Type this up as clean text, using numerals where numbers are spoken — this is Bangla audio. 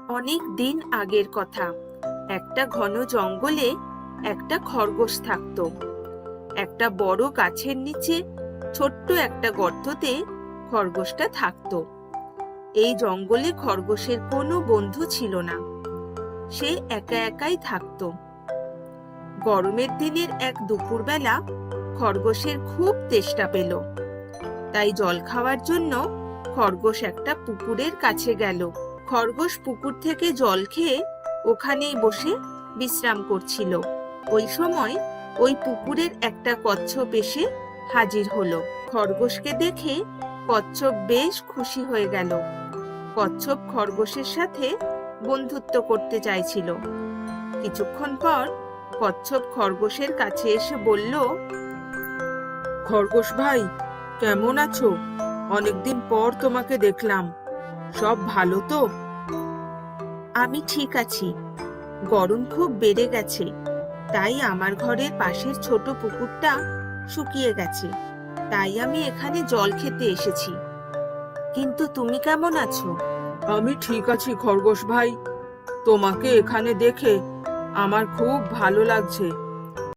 অনেক দিন আগের কথা। একটা ঘন জঙ্গলে একটা খরগোশ থাকতো। একটা বড় গাছের নিচে ছোট্ট একটা গর্ততে খরগোশটা থাকতো। এই জঙ্গলে খরগোশের কোনো বন্ধু ছিল না। সে একা একাই থাকতো। গরমের দিনের এক দুপুরবেলা খরগোশের খুব তেষ্টা পেল। তাই জল খাওয়ার জন্য খরগোশ একটা পুকুরের কাছে গেল। খরগোশ পুকুর থেকে জল খেয়ে ওখানেই বসে বিশ্রাম করছিল। ওই সময় ওই পুকুরের একটা কচ্ছপ এসে হাজির হলো। খরগোশকে দেখে কচ্ছপ বেশ খুশি হয়ে গেল। কচ্ছপ খরগোশের সাথে বন্ধুত্ব করতে চাইছিল। কিছুক্ষণ পর কচ্ছপ খরগোশের কাছে এসে বলল, খরগোশ ভাই, কেমন আছো? অনেকদিন পর তোমাকে দেখলাম। সব ভালো তো? আমি ঠিক আছি। গরম খুব বেড়ে গেছে, তাই আমার ঘরের পাশের ছোট পুকুরটা শুকিয়ে গেছে। তাই আমি এখানে জল খেতে এসেছি। কিন্তু তুমি কেমন আছো? আমি ঠিক আছি খরগোশ ভাই। তোমাকে এখানে দেখে আমার খুব ভালো লাগছে।